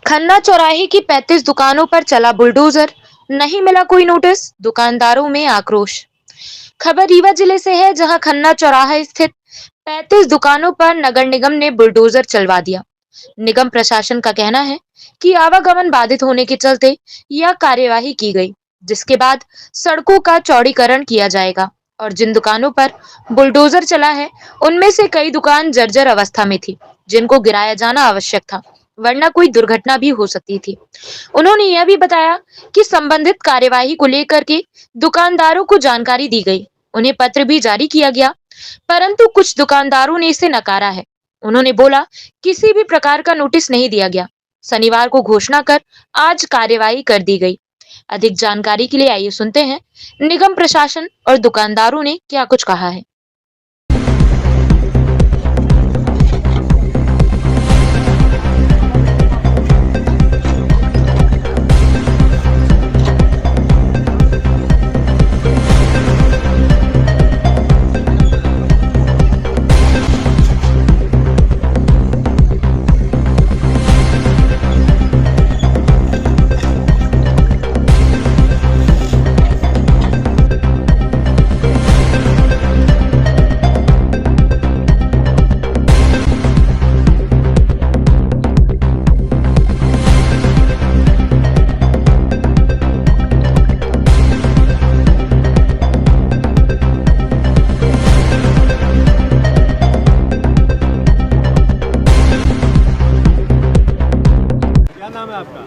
खन्ना चौराहे की 35 दुकानों पर चला बुलडोजर, नहीं मिला कोई नोटिस, दुकानदारों में आक्रोश। खबर रीवा जिले से है, जहां खन्ना चौराहा स्थित 35 दुकानों पर नगर निगम ने बुलडोजर चलवा दिया। निगम प्रशासन का कहना है कि आवागमन बाधित होने के चलते यह कार्यवाही की गई, जिसके बाद सड़कों का चौड़ीकरण किया जाएगा। और जिन दुकानों पर बुलडोजर चला है, उनमें से कई दुकान जर्जर अवस्था में थी, जिनको गिराया जाना आवश्यक था, वरना कोई दुर्घटना भी हो सकती थी। उन्होंने यह भी बताया कि संबंधित कार्यवाही को लेकर के दुकानदारों को जानकारी दी गई, उन्हें पत्र भी जारी किया गया, परंतु कुछ दुकानदारों ने इसे नकारा है। उन्होंने बोला, किसी भी प्रकार का नोटिस नहीं दिया गया, शनिवार को घोषणा कर आज कार्यवाही कर दी गई। अधिक जानकारी के लिए आइए सुनते हैं निगम प्रशासन और दुकानदारों ने क्या कुछ कहा है।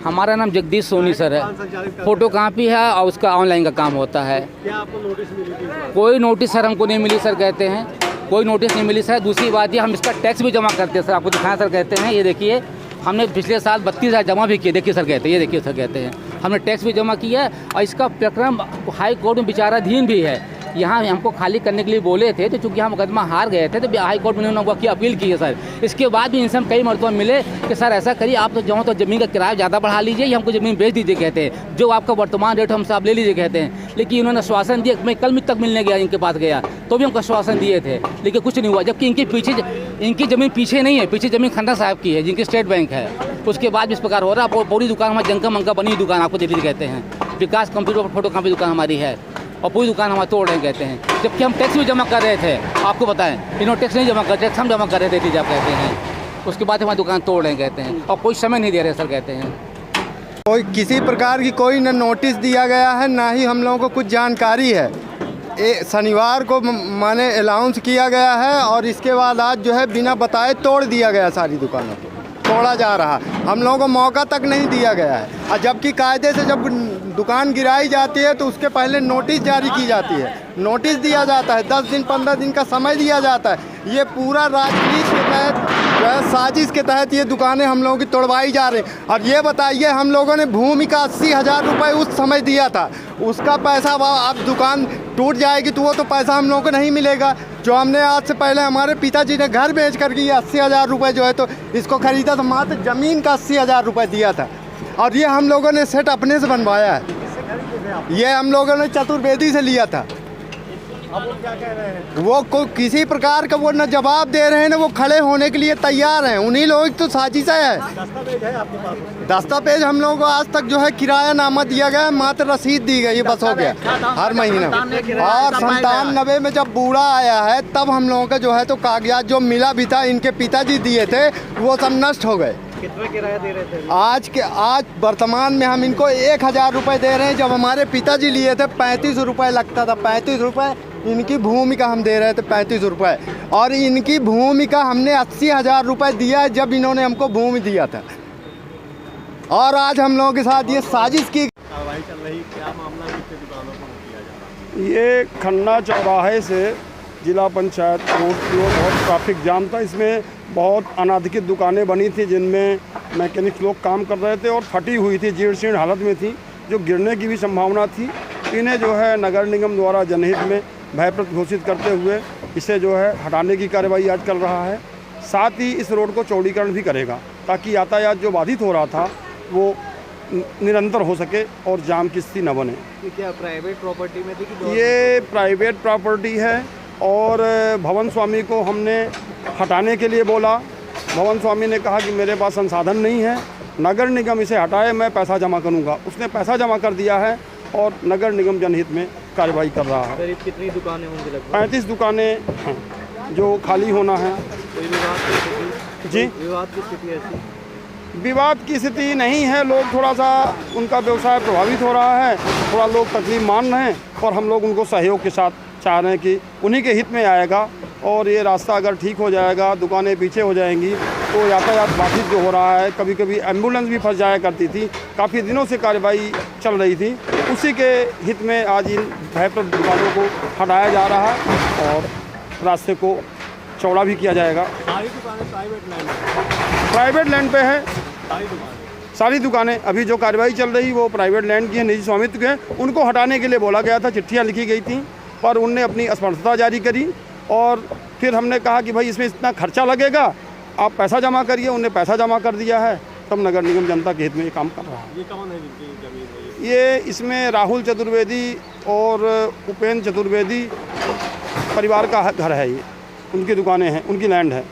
हमारा नाम जगदीश सोनी सर है। फोटो कॉपी है और उसका ऑनलाइन का काम होता है। क्या आपको नोटिस मिली थी? कोई नोटिस सर हमको नहीं मिली सर, कहते हैं कोई नोटिस नहीं मिली सर। दूसरी बात ये, हम इसका टैक्स भी जमा करते हैं सर, आपको दिखाएं सर, कहते हैं ये देखिए, हमने पिछले साल 32,000 जमा भी किए। देखिए सर, कहते हैं ये देखिए सर, कहते हैं हमने टैक्स भी जमा किया है और इसका प्रकरण हाई कोर्ट में विचाराधीन भी है। यहाँ हमको खाली करने के लिए बोले थे, तो चूंकि हम मुकदमा हार गए थे तो हाई कोर्ट में उन्होंने अपील की है सर। इसके बाद भी इनसे हम कई मरतबा मिले कि सर ऐसा करिए, आप तो जहाँ तो ज़मीन का किराया ज़्यादा बढ़ा लीजिए, या हमको ज़मीन बेच दीजिए, कहते हैं जो आपका वर्तमान रेट हमसे आप ले लीजिए, कहते हैं। लेकिन इन्होंने आश्वासन दिया, मैं कल तक मिलने गया इनके पास गया तो भी हमको आश्वासन दिए थे, लेकिन कुछ नहीं हुआ। जबकि इनकी ज़मीन पीछे नहीं है, पीछे ज़मीन खन्ना साहब की है, जिनकी स्टेट बैंक है। उसके बाद इस प्रकार हो रहा है। पूरी दुकान हमारी जंका मंका बनी हुई दुकान आपको दीदी कहते हैं, विकास कंप्यूटर फोटो कॉपी दुकान हमारी है, और पूरी दुकान हमारे तोड़ रहे हैं, कहते हैं। जबकि हम टैक्स भी जमा कर रहे थे, आपको बताएं इन्होंने टैक्स नहीं जमा कर, टैक्स हम जमा कर रहे थे दीजिए, आप कहते हैं। उसके बाद हमारी दुकान तोड़ रहे हैं, कहते हैं, और कोई समय नहीं दे रहे सर, कहते हैं। कोई किसी प्रकार की कोई न नोटिस दिया गया है, ना ही हम लोगों को कुछ जानकारी है। शनिवार को माने अनाउंस किया गया है और इसके बाद आज जो है बिना बताए तोड़ दिया गया, सारी दुकानों को तोड़ा जा रहा। हम लोगों को मौका तक नहीं दिया गया है। और जबकि कायदे से जब दुकान गिराई जाती है तो उसके पहले नोटिस जारी की जाती है, नोटिस दिया जाता है, 10 दिन 15 दिन का समय दिया जाता है। ये पूरा राजनीति के तहत जो है, साजिश के तहत ये दुकानें हम लोगों की तोड़वाई जा रही हैं। और ये बताइए, हम लोगों ने भूमि का 80,000 रुपये उस समय दिया था, उसका पैसा अब दुकान टूट जाएगी तो वो तो पैसा हम लोगों को नहीं मिलेगा। जो हमने आज से पहले हमारे पिताजी ने घर बेच करके ये 80,000 रुपये जो है तो इसको खरीदा था, मात्र ज़मीन का 80,000 रुपये दिया था। और ये हम लोगों ने सेट अपने से बनवाया है। ये हम लोगों ने चतुर्वेदी से लिया था। अब वो क्या कह रहे हैं? वो किसी प्रकार का वो न जवाब दे रहे हैं, न वो खड़े होने के लिए तैयार हैं। उन्हीं लोग तो साजिश है। दस्तावेज है आपके पास? दस्तावेज हम लोगों को आज तक जो है किराया नामा दिया गया, मात्र रसीद दी गई, बस हो गया हर महीने। और 97 में जब बूढ़ा आया है तब हम लोगों का जो है तो कागजात जो मिला भी था, इनके पिताजी दिए थे, वो सब नष्ट हो गए। कितना किराया दे रहे थे? आज वर्तमान में हम इनको 1,000 रुपये दे रहे हैं। जब हमारे पिताजी लिए थे 35 रुपये लगता था, 35 रुपये इनकी भूमि का हम दे रहे थे, 35 रुपये। और इनकी भूमि का हमने 80,000 रुपये दिया है जब इन्होंने हमको भूमि दिया था। और आज हम लोगों के साथ ये साजिश की कार्रवाई चल रही। क्या मामला कितने दुकानों पर किया जा रहा है? ये खन्ना चौराहे से जिला पंचायत रोड की ओर बहुत ट्रैफिक जाम था। इसमें बहुत अनाधिकृत दुकानें बनी थी, जिनमें मैकेनिक लोग काम कर रहे थे और फटी हुई थी, जीर्ण शीर्ण हालत में थी, जो गिरने की भी संभावना थी। इन्हें जो है नगर निगम द्वारा जनहित में भयप्रद घोषित करते हुए इसे जो है हटाने की कार्रवाई आज चल रहा है। साथ ही इस रोड को चौड़ीकरण भी करेगा, ताकि यातायात जो बाधित हो रहा था वो निरंतर हो सके और जाम की स्थिति न बने। ये क्या प्राइवेट प्रॉपर्टी में थी कि? ये प्राइवेट प्रॉपर्टी है और भवन स्वामी को हमने हटाने के लिए बोला। भवन स्वामी ने कहा कि मेरे पास संसाधन नहीं है नगर निगम इसे हटाए, मैं पैसा जमा करूँगा। उसने पैसा जमा कर दिया है और नगर निगम जनहित में कार्रवाई कर रहा है। करीब कितनी दुकानें होंगी लगभग? 35 दुकानें हैं जो खाली होना है। कोई विवाद की स्थिति? जी, विवाद की स्थिति ऐसी? विवाद की स्थिति नहीं है। लोग थोड़ा सा उनका व्यवसाय प्रभावित हो रहा है, थोड़ा लोग तकलीफ मान रहे हैं और हम लोग उनको सहयोग के साथ चाह रहे हैं कि उन्हीं के हित में आएगा और ये रास्ता अगर ठीक हो जाएगा, दुकानें पीछे हो जाएंगी तो यातायात बाधित जो हो रहा है, कभी कभी एम्बुलेंस भी फंस जाया करती थी, काफ़ी दिनों से कार्रवाई चल रही थी, उसी के हित में आज इन भयप्रद दुकानों को हटाया जा रहा है और रास्ते को चौड़ा भी किया जाएगा। सारी दुकानें प्राइवेट लैंड पे है, सारी दुकानें। अभी जो कार्रवाई चल रही वो प्राइवेट लैंड की है, निजी स्वामित्व के हैं। उनको हटाने के लिए बोला गया था, चिट्ठियाँ लिखी गई थी, पर उनने अपनी असमर्थता जारी करी और फिर हमने कहा कि भाई इसमें इतना खर्चा लगेगा, आप पैसा जमा करिए। उन्हें पैसा जमा कर दिया है, तब नगर निगम जनता के हित में ये काम कर रहा है। ये कौन है जिनकी जमीन है? ये इसमें राहुल चतुर्वेदी और उपेंद्र चतुर्वेदी परिवार का घर है, ये उनकी दुकानें हैं, उनकी लैंड है।